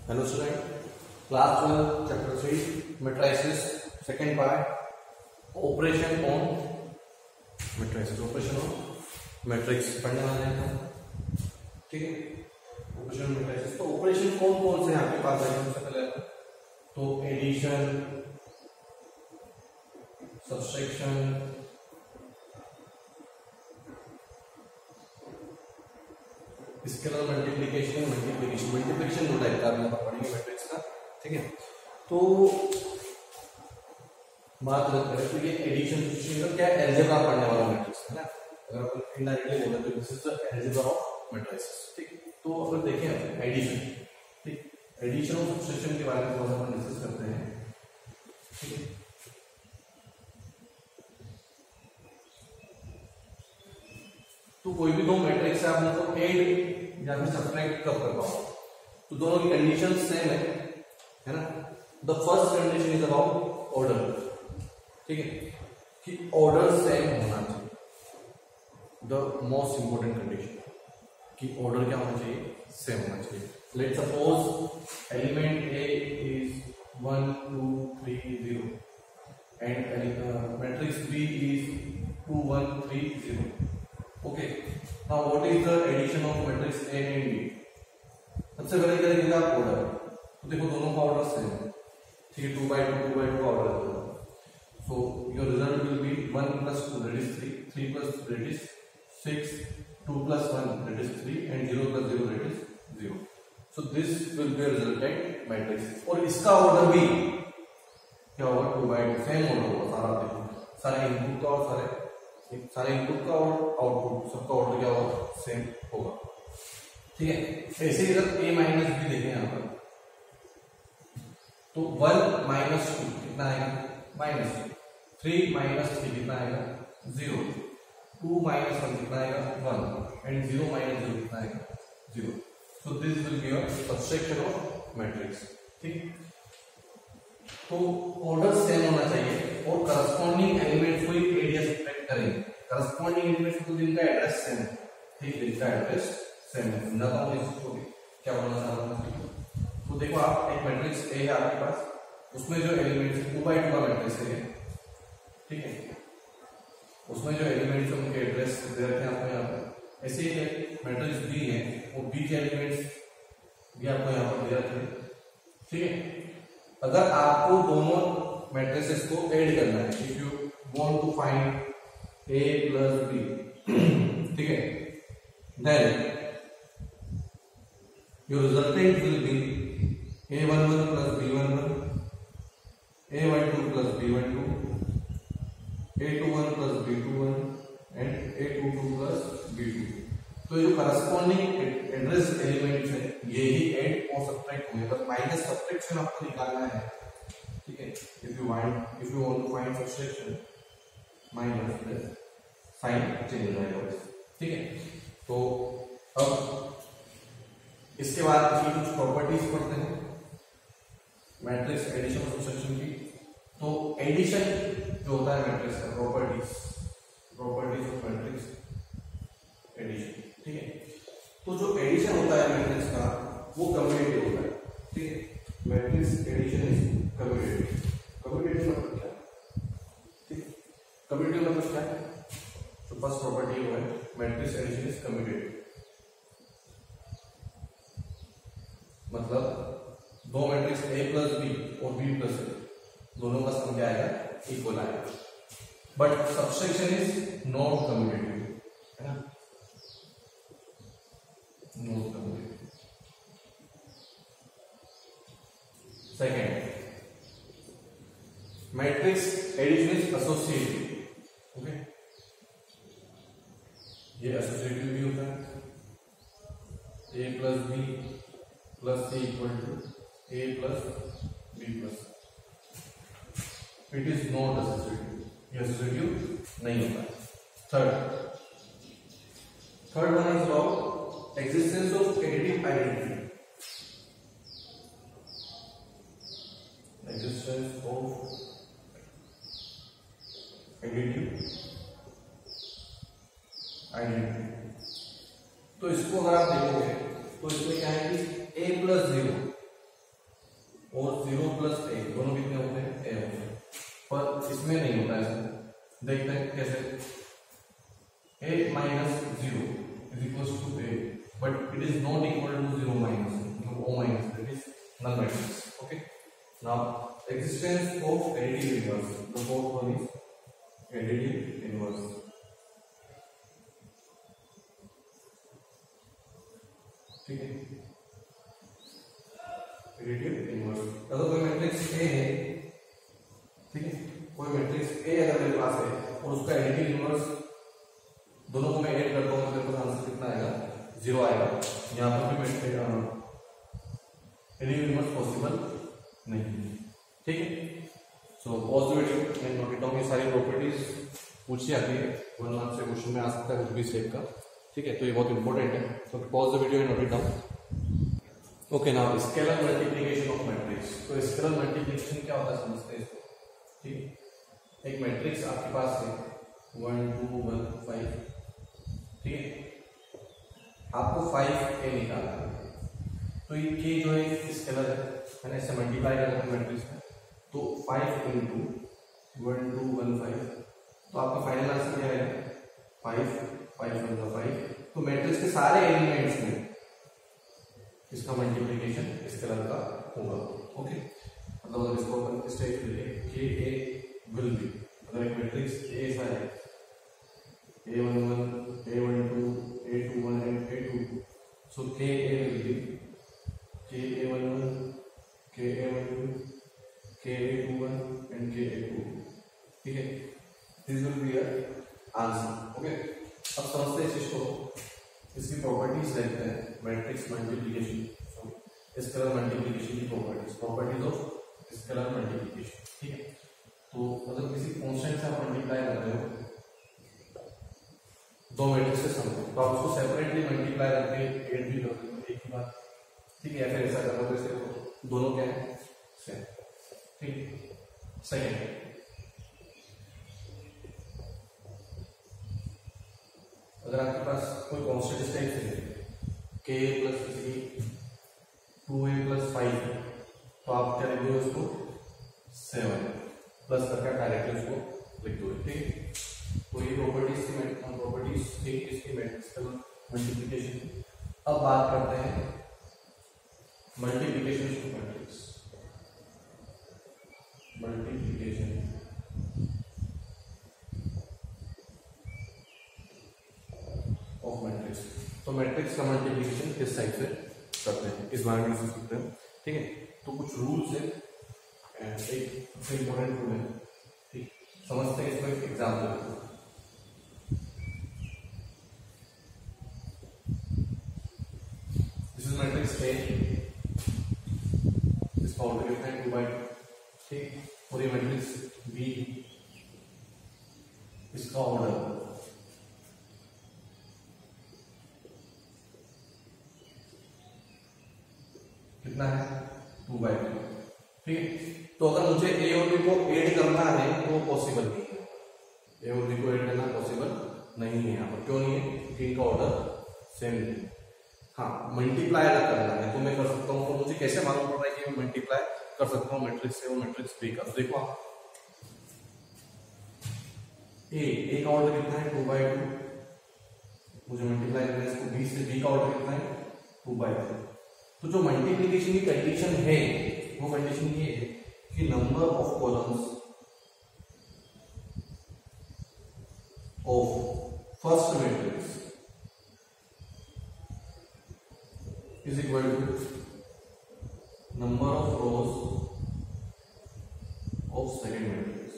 Hello student, class 12 chapter 3 matrices second part operation on matrices matrix पढ़ने वाले हैं हम। ठीक है, ऑपरेशन मैट्रिसेस। तो ऑपरेशन कौन कौन से आपके पास है सबसे पहले तो एडिशन, सब्सट्रैक्शन, इसके अलावा मल्टीप्लिकेशन दो टाइप का आप पढ़ेंगे मैट्रिक्स का। ठीक है, तो बात करें तो ये एडिशन सब्सट्रैक्शन क्या अलजेब्रा पढ़ने वाला मैट्रिक्स है ना। अगर अपन इनडायरेक्टली बोले तो this is the algebra of matrices. ठीक, तो अगर देखें एडिशन, ठीक, एडिशन और सब्सट्रैक्शन के बारे में थोड़ा सा डिस्कस करते हैं। ठीक है, तो कोई भी दो मैट्रिक्स है आप उनको ऐड या फिर सब्ट्रैक्ट कब कर पाओ तो दोनों की कंडीशन सेम है ना। The first condition is about order. ठीक है, कि ऑर्डर सेम होना चाहिए। द मोस्ट इंपोर्टेंट कंडीशन कि ऑर्डर क्या होना चाहिए, सेम होना चाहिए। Let suppose element A is 1 2 3 0 and matrix B is 2 1 3 0। Okay, now what is the addition of matrix A and B? सबसे पहले क्या देखिएगा आप ऑर्डर, तो देखो दोनों का ऑर्डर सेम है। ठीक है, 2 by 2 का ऑर्डर है। So your result will be 1 plus 2 that is 3, 3 plus that is 6, 2 plus 1 that is 3 and 0 plus 0 that is 0. So this will be a resultant matrix। और इसका ऑर्डर भी क्या होगा, 2 by 2 सेम ऑर्डर होगा सारा। देखो सारे इनपुट का और सारे इनपुट का और आउटपुट सबका ऑर्डर क्या होगा, सेम होगा। ठीक है, ऐसे ही अगर a माइनस बी देखें यहां पर तो 1 माइनस 2 कितना आएगा, -2, 3 माइनस 3 कितना आएगा, 0, 2 माइनस 1 कितना आएगा, 1 एंड 0 माइनस 0 कितना आएगा, 0। So this will be your subtraction of matrix. ठीक, तो ऑर्डर सेम होना चाहिए और करस्पॉन्डिंग एलिमेंट्स को एरिया सब्ट्रैक्ट करेंगे। करस्पॉन्डिंग एलिमेंट्स को जिनका एड्रेस सेम है, ठीक, जिनका एड्रेस सेम है, समझाता हूं इसको भी क्या बोलना चाहता हूं। तो देखो आप एक मैट्रिक्स ए है आपके पास, उसमें जो एलिमेंट्स 2 by 2 का मैट्रिक्स है। ठीक है, उसमें जो एलिमेंट्स है उनके एड्रेस दे रखे हैं आपको यहाँ पर। ऐसे ही मैट्रिक्स बी है, वो बी के एलिमेंट्स भी आपको यहाँ पर दे रखे हैं। ठीक है, अगर आपको दोनों मैट्रिसेस को ऐड करना है, if you want to find a plus b, ठीक है, then your resultant will be a11 plus b11, a12 plus b12, a21 plus b21 and a22 plus b22। तो ये जो करस्पॉन्डिंग एड्रेस एलिमेंट्स है ये ही ऐड और सब्ट्रैक्ट होंगे, बस माइनस सब्ट्रैक्शन आपको निकालना है। ठीक है, if you want to find subtraction minus plus sign change हो जाएगा। ठीक है, तो अब इसके बाद इसकी कुछ प्रॉपर्टीज पढ़ते हैं मैट्रिक्स एडिशन और सब्ट्रैक्शन की। तो एडिशन जो होता है मैट्रिक्स का, प्रॉपर्टीज ऑफ मैट्रिक्स एडिशन। ठीक है, तो जो एडिशन होता है मैट्रिक्स का वो कम्यूटेटिव होता है। ठीक है, matrix addition is commutative. Commutative मतलब क्या, कम्यूटेटिव मतलब क्या है, तो फर्स्ट प्रॉपर्टी वो है मैट्रिक्स एडिशन इज कम्यूटेटिव। मतलब दो मैट्रिक्स ए प्लस बी और बी प्लस ए दोनों का सम क्या आएगा, इक्वल आएगा। But subtraction is not commutative, है ना, not commutative. Second, matrix addition is associative. Okay, ये एसोसिएटिव भी होता है, a plus B plus C equal to a plus B plus. It is not associative, ये एसोसिएटिव नहीं होता है। Third one is about existence of additive identity. Existence of additive identity. तो इसको अगर आप देखोगे तो इसमें क्या है कि a प्लस 0 दोनों कितने होते हैं, ए होते हैं, पर इसमें नहीं होता ऐसा। देखते हैं कैसे। a minus 0 is equals to a, but it is not equal to 0 minus, o minus, that is null matrix. Okay, now existence of additive inverse, the fourth one is additive inverse. ठीक है, additive inverse अगर कोई matrix a है, ठीक है, कोई matrix a अगर मेरे पास है और उसका एडिटिव इनवर्स दोनों को मैं ऐड करता हूँ, मेरे पास आंसर कितना आएगा, 0 आएगा। यहाँ पर भी एडिटिव इनवर्स पॉसिबल नहीं। ठीक है, so pause the video and note it down. ये सारी प्रॉपर्टीज पूछी जाती है, 1 मार्क्स से क्वेश्चन में आ सकता है कुछ भी शेप का। ठीक है, तो ये बहुत इंपॉर्टेंट है, तो pause the video and note it down. Okay, now scalar multiplication of matrix. तो स्केलर मल्टीप्लिकेशन क्या होता है समझते हैं इसको। ठीक, एक मैट्रिक्स आपके पास है 1 2 1 5, ठीक है, आपको 5a निकालना है, तो ये k जो है स्केलर है, मैंने इसे मल्टीप्लाई कर रखा मैट्रिक्स में, तो 5 into 1 2 1 5, तो आपका फाइनल आंसर क्या है, 5 5 1 5। तो मैट्रिक्स के सारे एलिमेंट्स में इसका मल्टीप्लिकेशन स्केलर का होगा। ओके, मतलब अगर इसको अपन इस टाइप से लिखें, k a विल बी, अगर एक मैट्रिक्स a ऐसा है a11 a12 a21 and a22, so ka will be ka11 ka12 ka21 and ka22। ठीक है, this will be your answer. Okay, अब समझते हैं इस चीज को, इसकी प्रॉपर्टीज देखते हैं, मैट्रिक्स मल्टीप्लिकेशन, स्केलर मल्टीप्लिकेशन की प्रॉपर्टीज ऑफ स्केलर मल्टीप्लिकेशन। ठीक है, तो अगर किसी कांस्टेंट से आप मल्टीप्लाई कर रहे हो दो मैट्रिक्स से सम, तो आप उसको सेपरेटली मल्टीप्लाई करके ऐड भी कर देते हो एक ही बार। ठीक है, या फिर ऐसा करो जैसे दोनों क्या है, सेम। ठीक, सेकेंड, अगर आपके पास कोई कांस्टेंट इस टाइप से है k प्लस 2a प्लस 5, तो आप क्या लिख दो उसको 7 प्लस करके डायरेक्टली उसको लिख दो। ठीक है, तो ये प्रॉपर्टीज थी इसकी मैट्रिक्स मल्टीप्लिकेशन। अब बात करते हैं multiplication of matrix. Multiplication of matrix, तो मैट्रिक्स का मल्टीप्लिकेशन किस टाइप से करते हैं इस बारे में डिस्कस करते हैं। ठीक है, तो कुछ रूल्स है, एक सबसे इंपॉर्टेंट रूल है। ठीक, समझते हैं, इसको एक example. This is matrix A, इसका ऑर्डर कितना है 2/2। ठीक, और ये मैट्रिक्स B, इसका ऑर्डर कितना है 2/2। ठीक है, तो अगर मुझे a और b को ऐड करना है तो पॉसिबल नहीं है, a और b को ऐड करना पॉसिबल नहीं है यहाँ पर। क्यों नहीं है, क्योंकि इनका ऑर्डर सेम है। हाँ, मल्टीप्लाई अगर करना है तो मैं कर सकता हूँ। तो मुझे कैसे मालूम पड़ रहा है कि मैं मल्टीप्लाई कर सकता हूँ मैट्रिक्स से और मैट्रिक्स b का। देखो आप, a का ऑर्डर कितना है 2/2, मुझे मल्टीप्लाई करना है इसको b से, b का ऑर्डर कितना है 2/2। तो जो मल्टीप्लिकेशन की कंडीशन है वो कंडीशन ये है कि number of columns of first matrix is equal to number of rows of second matrix.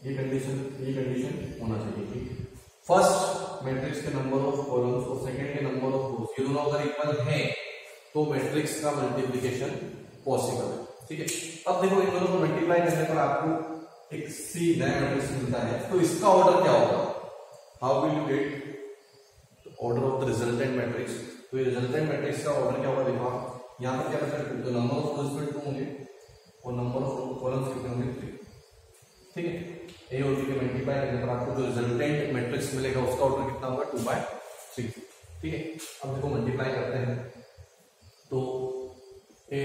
ये कंडीशन होना चाहिए कि फर्स्ट मैट्रिक्स के नंबर ऑफ कॉलम्स और सेकंड के नंबर ऑफ रोज ये दोनों अगर इक्वल हैं तो मैट्रिक्स का मल्टीप्लिकेशन पॉसिबल है। ठीक है, अब देखो इन दोनों को मल्टीप्लाई करने पर आपको एक सी नया मैट्रिक्स मिलता है, तो इसका ऑर्डर क्या होगा, how will you get order of the resultant matrix. तो ये रिजल्टेंट मैट्रिक्स का ऑर्डर क्या होगा, देखो आप यहाँ पर क्या बचा, तो नंबर ऑफ रोज पर 2 होंगे और नंबर ऑफ कॉलम्स कितने होंगे 3। ठीक है, ए और बी के मल्टीप्लाई करने पर आपको जो रिजल्टेंट मैट्रिक्स मिलेगा उसका ऑर्डर कितना होगा 2/3। ठीक है, अब देखो मल्टीप्लाई करते हैं तो a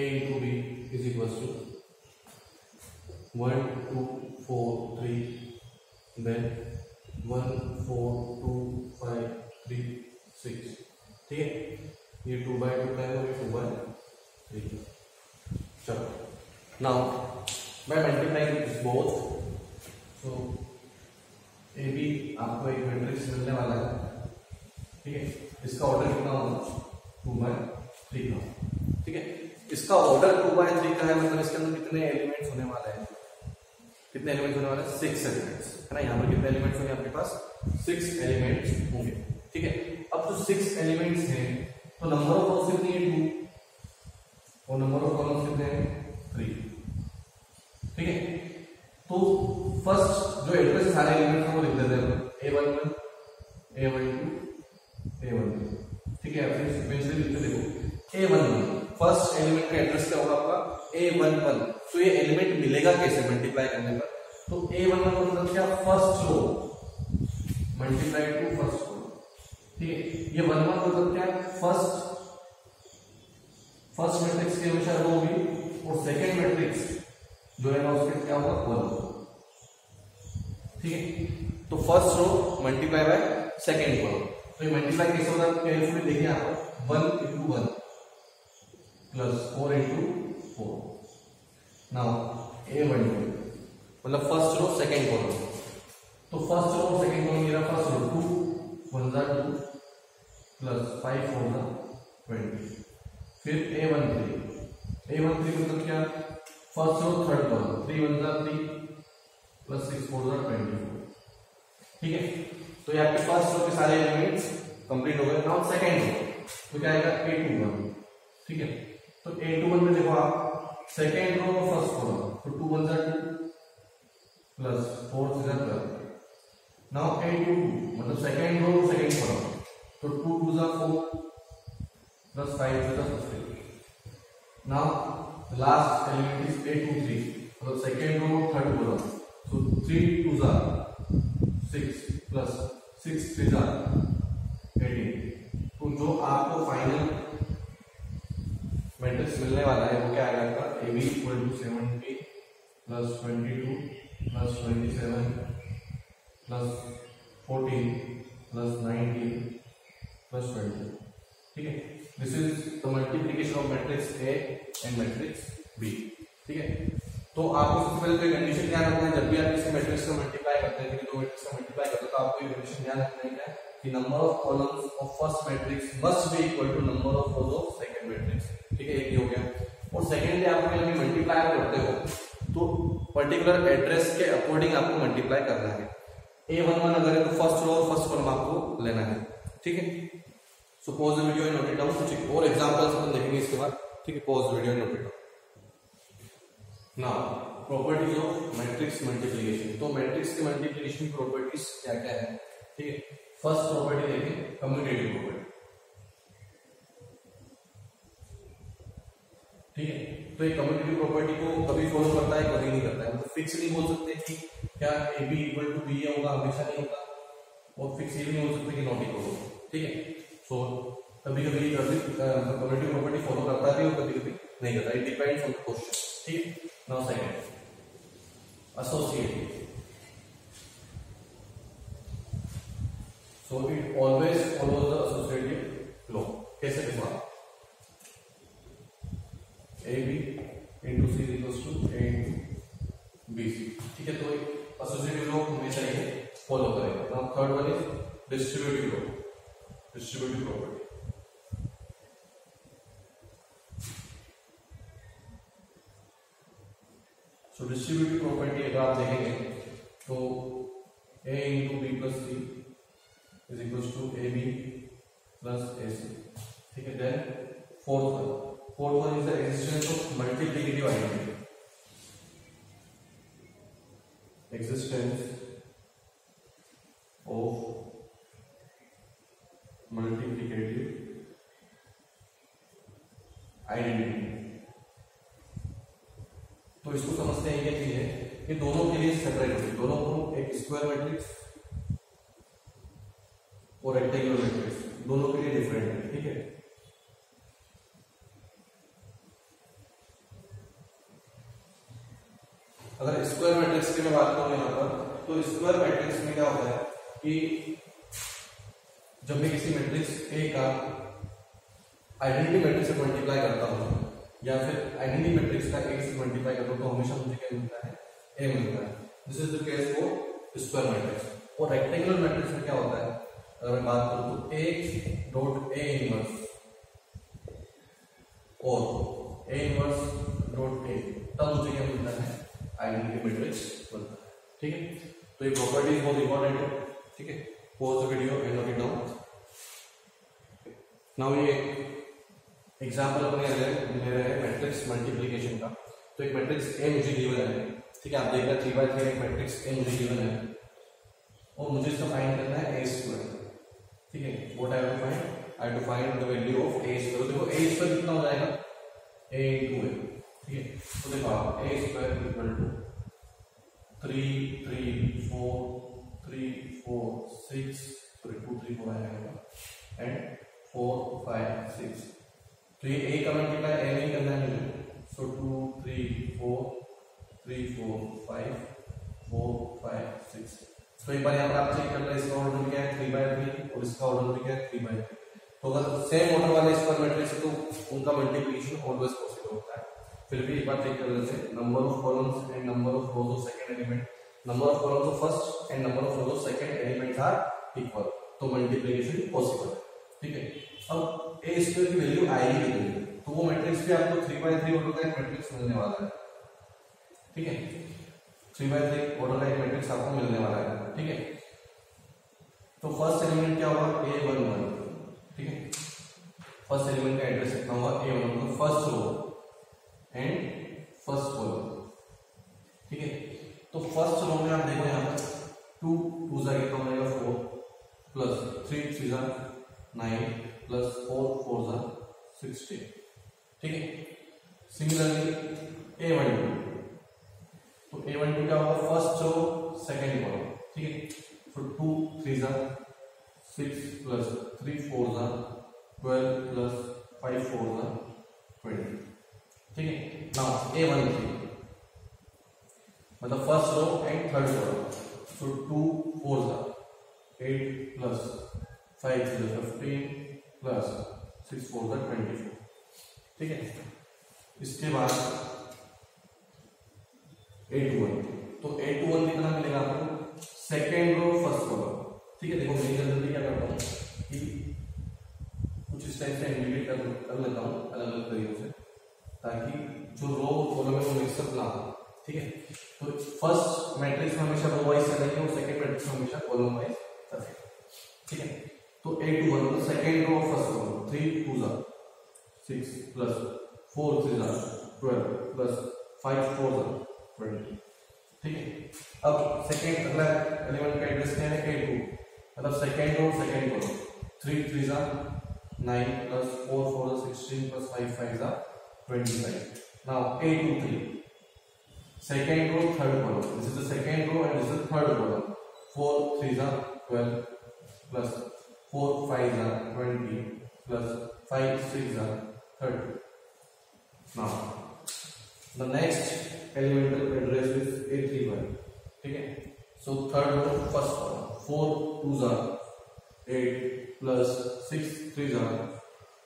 1 2 4 3, देन 1 4 2 5 3 6, ठीक है। ये 2 by 2 का है और ये 2 by 3। चलो now by multiplying this both, so A B आपको एक मैट्रिक्स मिलने वाला है, ठीक है। इसका ऑर्डर कितना होगा 2 by 3 का, ठीक है। इसका ऑर्डर 2 by 3 का है, मतलब इसके अंदर कितने एलिमेंट्स होने वाले हैं, कितने एलिमेंट्स होने वाले हैं 6 एलिमेंट्स, है ना। यहाँ पर कितने एलिमेंट्स होंगे आपके पास 6 एलिमेंट्स होंगे, ठीक है। अब जो 6 एलिमेंट्स हैं तो नंबर ऑफ रोज कितनी है 2 और नंबर ऑफ कॉलम्स कितने हैं 3, ठीक है। तो फर्स्ट जो एड्रेस सारे एलिमेंट्स को लिख देते हैं A11 A12 A13, ठीक है। फिर सीक्वेंशियली लिखते देखो A11 फर्स्ट एलिमेंट का एड्रेस क्या होगा आपका A11, तो ये एलिमेंट मिलेगा कैसे मल्टीप्लाई करने पर, तो A11 मतलब क्या first row multiply to first row, ठीक है। ये 1 1 मतलब क्या फर्स्ट मैट्रिक्स के अनुसार रो होगी और सेकंड मैट्रिक्स जो है ना उसके क्या होगा 1, ठीक है। तो first row multiply by second column, तो ये मल्टीप्लाई कैसे होगा केयरफुली देखिए यहाँ पर 1 into 1 plus 4 into 4। Now A12 मतलब फर्स्ट रो सेकंड कॉलम, तो फर्स्ट रो सेकंड कॉलम मेरा फर्स्ट रो 2 1 2 प्लस 5 4 20, फिर A13 मतलब क्या first row third column 3 1 3 plus 6 4 24, ठीक है। तो ये आपके फर्स्ट रो के सारे एलिमेंट्स कंप्लीट हो गए। नाउ सेकंड रो तो क्या आएगा A21, ठीक है। तो A21 में देखो आप सेकंड रो और फर्स्ट कॉलम, तो 2 1 2 प्लस 4 6 12। नाउ A22 मतलब सेकंड रो और सेकंड कॉलम, तो 2 2 4 plus 5 15। Now last element is A23 मतलब सेकंड रो और थर्ड कॉलम, so 3 2 6 प्लस 6 3 18। तो जो आपको फाइनल मैट्रिक्स मिलने वाला है वो क्या आएगा आपका AB equal to 70 plus 22 plus 27 plus 14 plus 19 plus 20, ठीक है। This is the multiplication of matrix A and matrix B, ठीक है। तो आपको सबसे पहले तो कंडीशन ध्यान रखना है, जब भी आप किसी मैट्रिक्स का मल्टीप्लाई करते हैं, दो मैट्रिक्स का मल्टीप्लाई करते हैं, तो आपको ये कंडीशन ध्यान रखना है कि number of columns of first matrix must be equal to number of rows of second matrix, ठीक है। एक ही हो गया। और सेकंडली आप जब मल्टीप्लाई करते हो तो पर्टिकुलर एड्रेस के अकॉर्डिंग आपको मल्टीप्लाई करना है। A11 अगर है तो फर्स्ट रो और फर्स्ट कॉलम आपको लेना है, ठीक है। So pause the video and note it down, कुछ और एग्जांपल्स अपन देखेंगे इसके बाद, ठीक है। Pause the video and note it down. Now properties of matrix multiplication, तो मैट्रिक्स के मल्टीप्लिकेशन प्रॉपर्टीज क्या क्या है, ठीक है। फर्स्ट प्रॉपर्टी देखें कम्यूटेटिव प्रॉपर्टी, ठीक है। तो ये कम्यूटेटिव प्रॉपर्टी को कभी फॉलो करता है कभी नहीं करता है, मतलब फिक्स नहीं बोल सकते कि क्या AB इक्वल टू B होगा हमेशा नहीं होगा, और फिक्स ये भी नहीं हो सकते कि नॉट इक्वल होगा, ठीक है। सो कभी कभी कम्यूटेटिव प्रॉपर्टी फॉलो करता है और कभी कभी नहीं करता, it depends on the question, ठीक है। Now second associative, so it always follows the associative law। कैसे देखो AB into C equals to A into BC, ठीक है। तो एक associative law हमेशा ये फॉलो करेगा। Now third one is distributive law, distributive property. So distributive property अगर आप देखेंगे तो A into B plus C is equals to AB plus AC, ठीक है। Then fourth one is the existence of multiplicative identity, existence of multiplicative identity. तो इसको समझते हैं क्या चीज है, ये दोनों के लिए सेपरेट होती है, दोनों को एक स्क्वायर मैट्रिक्स और रेक्टेंगुलर मैट्रिक्स दोनों के लिए डिफरेंट है, ठीक है। अगर स्क्वायर मैट्रिक्स की मैं बात करूं यहाँ पर, तो स्क्वायर मैट्रिक्स में क्या होता है कि जब मैं किसी मैट्रिक्स ए का आइडेंटिटी मैट्रिक्स से मल्टीप्लाई करता हूँ या फिर आइडेंटिटी मैट्रिक्स का ए से मल्टीप्लाई करता हूँ, तो हमेशा मुझे क्या मिलता है, ए मिलता है। This is the case for square matrix. और रेक्टेंगुलर मैट्रिक्स में क्या होता है, अगर मैं बात करूँ तो ए डॉट ए इनवर्स और ए इनवर्स डॉट ए, तब मुझे क्या मिलता है, आइडेंटिटी मैट्रिक्स बनता है। ठीक है, तो ये प्रॉपर्टीज बहुत इंपॉर्टेंट है। ठीक है, pause the video and note it down. Now ये एग्जांपल अपने ले रहे हैं मैट्रिक्स मल्टीप्लिकेशन का। तो एक मैट्रिक्स ए मुझे गिवन है, ठीक है, आप देख रहे हैं 3 by 3 एक मैट्रिक्स ए मुझे गिवन है और मुझे इसका फाइंड करना है ए स्क्वायर। ठीक है, what I have to find, I have to find the value of A square. देखो ए स्क्वायर कितना हो जाएगा, ए इंटू ए। ठीक है, तो देखो आप ए स्क्वायर इक्वल टू 3 3 4 3 4 6 सॉरी 2 3 4 आएगा एंड 4 5 6। तो ये ए का मल्टीप्लाई ए नहीं करना है मुझे, सो 2 3 4 3 4 5 4 5 6। तो एक बार यहाँ पर आप चेक कर लें, इसका ऑर्डर क्या है 3 by 3 और इसका ऑर्डर भी क्या है 3 by 3। तो अगर सेम ऑर्डर वाले स्क्वायर मैट्रिक्स है तो उनका मल्टीप्लिकेशन ऑलवेज पॉसिबल होता है। फिर भी एक बार चेक कर लेते हैं, number of columns and number of rows of second element, number of columns of first and number of rows of second element are equal, तो मल्टीप्लिकेशन पॉसिबल है। ठीक है, अब ए स्क्वायर की वैल्यू आएगी कितनी, तो वो मैट्रिक्स भी आपको 3 by 3 ऑर्डर का एक मैट्रिक्स मिलने वाला है। ठीक है, 3 by 3 ऑर्डर का एक मैट्रिक्स आपको मिलने वाला है। ठीक है, तो फर्स्ट एलिमेंट क्या होगा, A11। ठीक है, फर्स्ट एलिमेंट का एड्रेस कितना होगा, A11, तो first row and first column. ठीक है, तो फर्स्ट रो में आप देखो यहाँ पर 2 2 जा कितना हो जाएगा 4 प्लस 3 3 जा 9 प्लस 4 4 जा 16। ठीक है, सिमिलरली A12, तो A12 क्या होगा, फर्स्ट रो सेकंड कॉलम। ठीक है, तो 2 3 जा 6 प्लस 3 4 जा 12 प्लस 5 4 जा 20। ठीक है, नाउ A13 मतलब first row and third column, so 2 4 जा 8 प्लस 5 जा 15 प्लस 6 4 जा 24। ठीक है, इसके बाद A21, तो A21 कितना मिलेगा आपको, सेकेंड रो फर्स्ट कॉलम। ठीक है, देखो मैं जल्दी क्या करता हूँ कि कुछ इस टाइप से इंडिकेट कर लेता हूँ अलग अलग तरीकों से, ताकि जो रो कॉलम है वो मिक्सअप ना हो। ठीक है, तो फर्स्ट मैट्रिक्स में हमेशा रो वाइज चलेंगे और सेकंड मैट्रिक्स में हमेशा कॉलम वाइज चलेंगे। ठीक है, तो A21 तो सेकंड रो फर्स्ट कॉलम, 3 2 जा 6 प्लस 4 3 जा 12 प्लस 5 4 जा 20। ठीक है, अब सेकंड अगला एलिमेंट का एड्रेस क्या है, A2, मतलब सेकंड रो सेकंड कॉलम, 3 3 जा 9 प्लस 4 4 जा 16 प्लस 5 5 जा 25। Now A23, second row third column, this is the second row and this is the third column, 4 3 are 12 plus 4 5 are 20 plus 5 6 are 30. Now the next elemental address is A31. ठीक है, so third row first column, 4 2s are 8 plus 6 3s are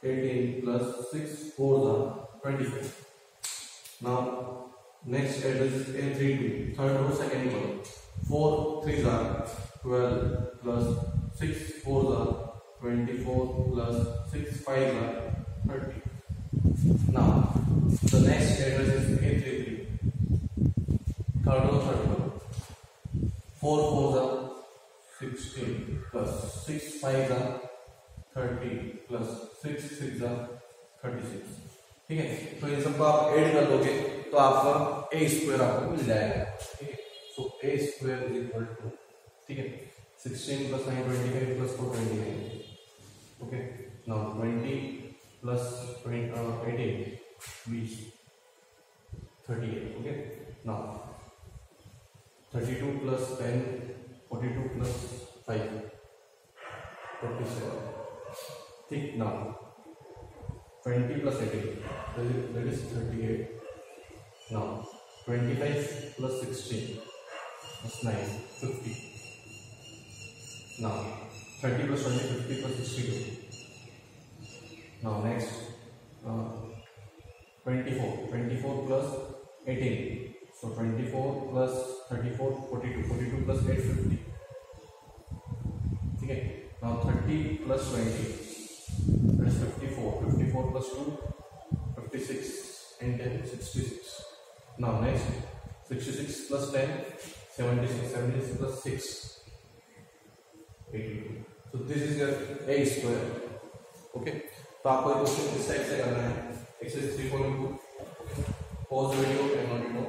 18 plus 6 4s are 25. Now next address is A32, third row second column, 4 3s are 12 plus 6 4s are 24 plus 6 5s are 30. Now the next address is A33, third row third column, 4 4s are 16 plus 6 5s are 30 plus 6 6s are 36. ठीक है, तो ये सबको आप add कर दोगे तो आपका ए स्क्वायर आपको मिल जाएगा। ठीक है, सो ए स्क्वायर इज इक्वल टू, ठीक है, 16 plus 9 25 plus 4 29। Okay, now 20 plus 18 20 38। Okay, now 32 plus 10 42 plus 5 47। ठीक, now 20 plus 18, that is 38. Now 25 plus 16 plus 9, 50. Now 30 plus 20, 50 plus 62. Now next 24 plus 18. So 24 plus 34, 42. 42 plus 8, 50. Okay. Now 30 plus 20, that is 54. 54 plus 2, 56, and 10, 66. Now next 66 plus 10, 76. 76 plus 6, 82. So this is your a square. Okay. तो आपको question इस type से करना है. Exercise 3.2. Pause video and continue.